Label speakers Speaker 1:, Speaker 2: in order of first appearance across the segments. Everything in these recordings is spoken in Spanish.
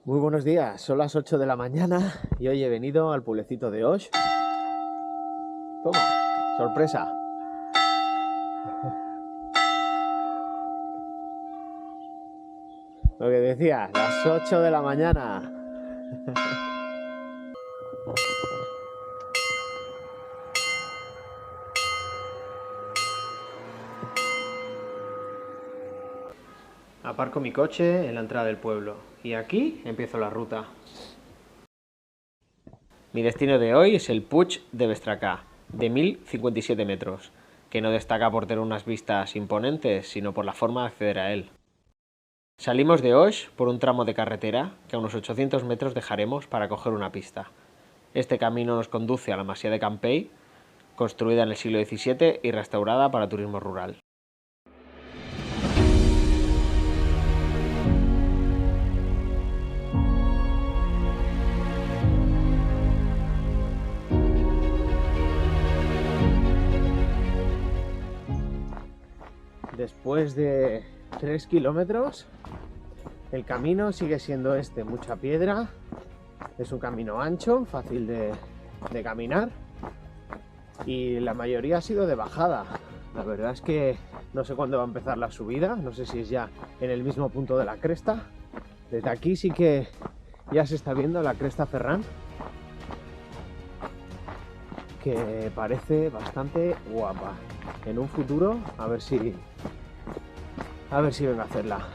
Speaker 1: Muy buenos días, son las 8 de la mañana y hoy he venido al pueblecito de Oix. Toma, sorpresa. Lo que decía, las 8 de la mañana. Aparco mi coche en la entrada del pueblo y aquí empiezo la ruta. Mi destino de hoy es el Puig de Bestracà, de 1057 metros, que no destaca por tener unas vistas imponentes, sino por la forma de acceder a él. Salimos de Oix por un tramo de carretera que a unos 800 metros dejaremos para coger una pista. Este camino nos conduce a la Masia de Campell, construida en el siglo XVII y restaurada para turismo rural. Después de 3 kilómetros, el camino sigue siendo mucha piedra. Es un camino ancho, fácil de caminar y la mayoría ha sido de bajada. La verdad es que no sé cuándo va a empezar la subida, no sé si es ya en el mismo punto de la cresta. Desde aquí sí que ya se está viendo la cresta Ferran, que parece bastante guapa. En un futuro a ver si vengo a hacerla.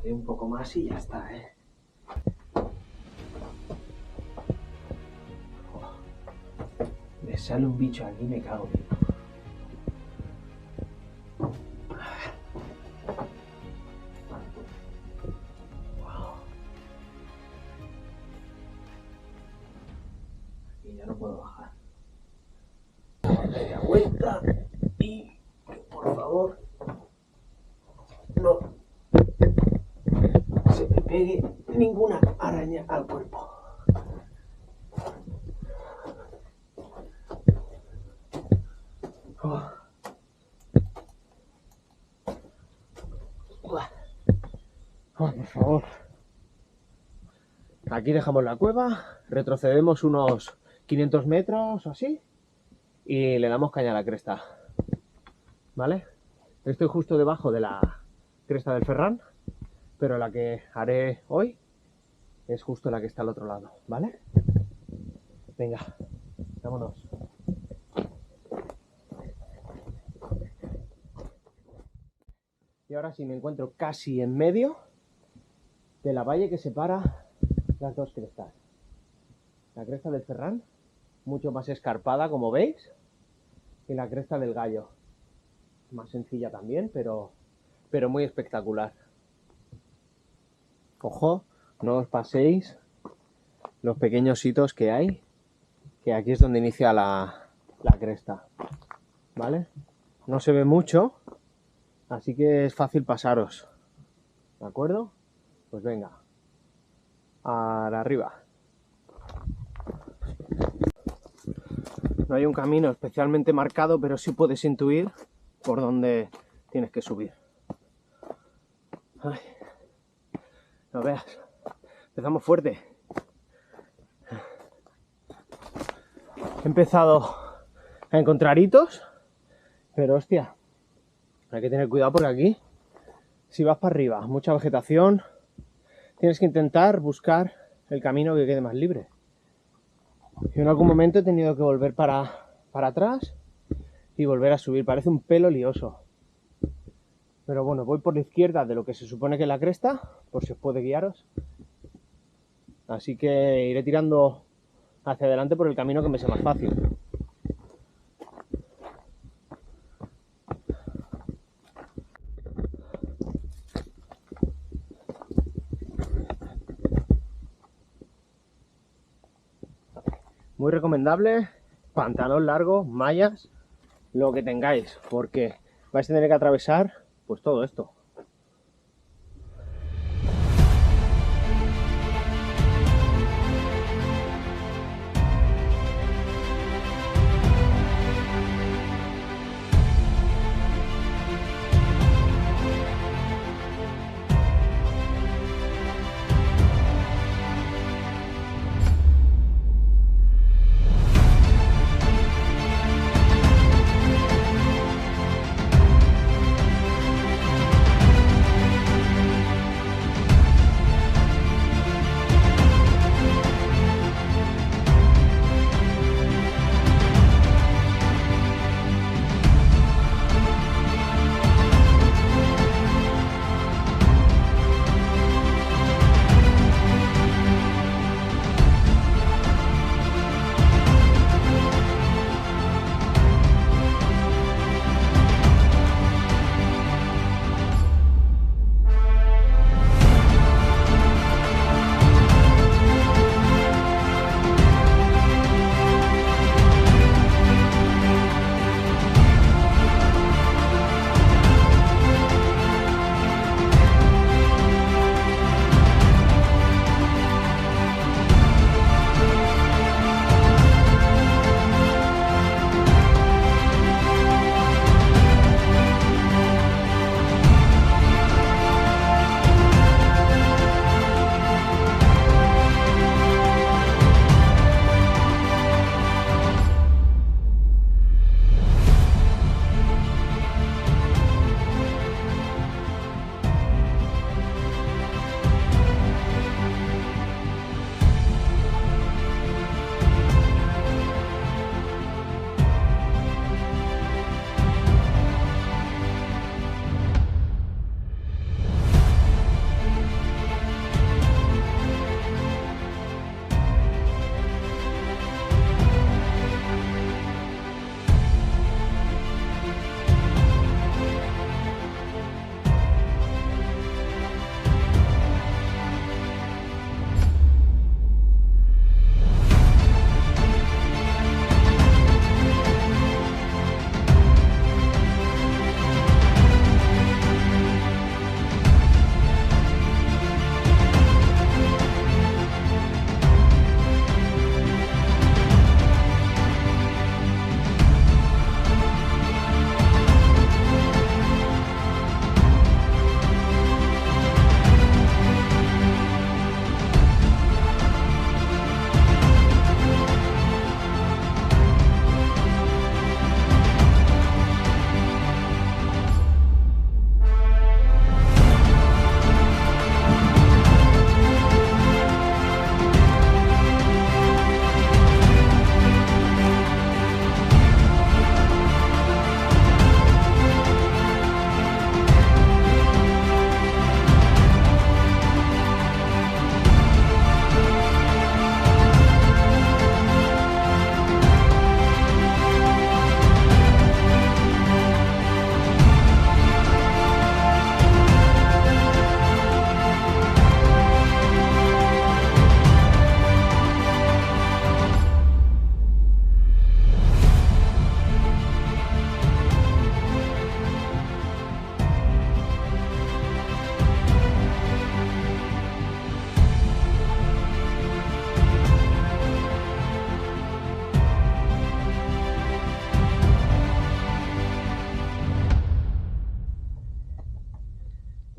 Speaker 1: Un poco más y ya está, Me sale un bicho aquí, me cago. Wow. Aquí ya no puedo bajar. Media vuelta y por favor no se me pegue ninguna araña al cuerpo. Oh. Oh, por favor. Aquí dejamos la cueva, retrocedemos unos 500 metros o así y le damos caña a la cresta. ¿Vale? Estoy justo debajo de la cresta del Ferran, pero la que haré hoy es justo la que está al otro lado, ¿vale? Venga, vámonos. Y ahora sí me encuentro casi en medio de la valle que separa las dos crestas. La cresta del Ferran, mucho más escarpada como veis, y la cresta del Gallo, más sencilla también, pero muy espectacular. Ojo, no os paséis los pequeños hitos que hay, que aquí es donde inicia la cresta, ¿vale? No se ve mucho, así que es fácil pasaros, ¿de acuerdo? Pues venga, para arriba. No hay un camino especialmente marcado, pero sí puedes intuir por dónde tienes que subir. Ay, no veas. Empezamos fuerte. He empezado a encontrar hitos, pero hostia, hay que tener cuidado porque aquí, si vas para arriba, mucha vegetación, tienes que intentar buscar el camino que quede más libre. Yo en algún momento he tenido que volver para atrás y volver a subir. Parece un pelo lioso. Pero bueno, voy por la izquierda de lo que se supone que es la cresta, por si os puede guiaros. Así que iré tirando hacia adelante por el camino que me sea más fácil. Muy recomendable, pantalón largo, mallas, lo que tengáis, porque vais a tener que atravesar pues todo esto.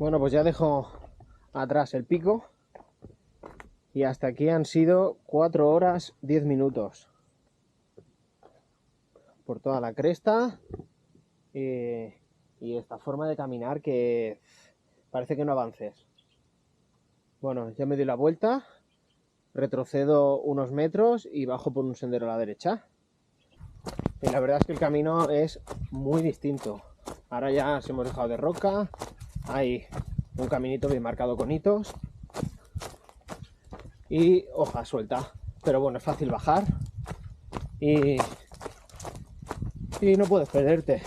Speaker 1: Bueno, pues ya dejo atrás el pico y hasta aquí han sido 4 horas 10 minutos por toda la cresta y esta forma de caminar que parece que no avances. Bueno, ya me doy la vuelta, retrocedo unos metros y bajo por un sendero a la derecha. Y la verdad es que el camino es muy distinto. Ahora ya nos hemos dejado de roca, hay un caminito bien marcado con hitos y hoja suelta. Pero bueno, es fácil bajar y no puedes perderte.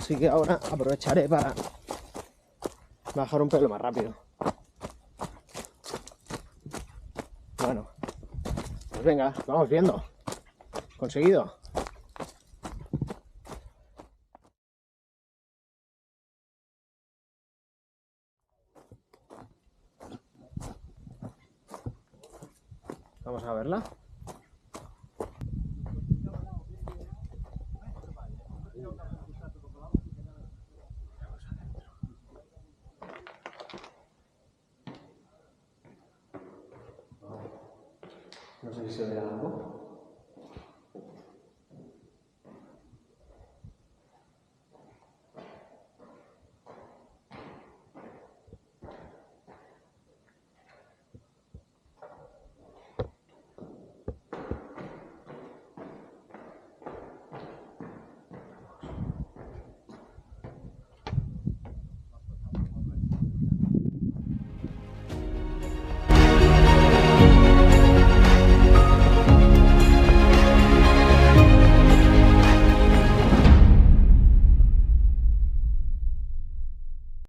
Speaker 1: Así que ahora aprovecharé para bajar un pelo más rápido. Bueno, pues venga, vamos viendo. Conseguido. Vamos a verla. No sé si se ve algo.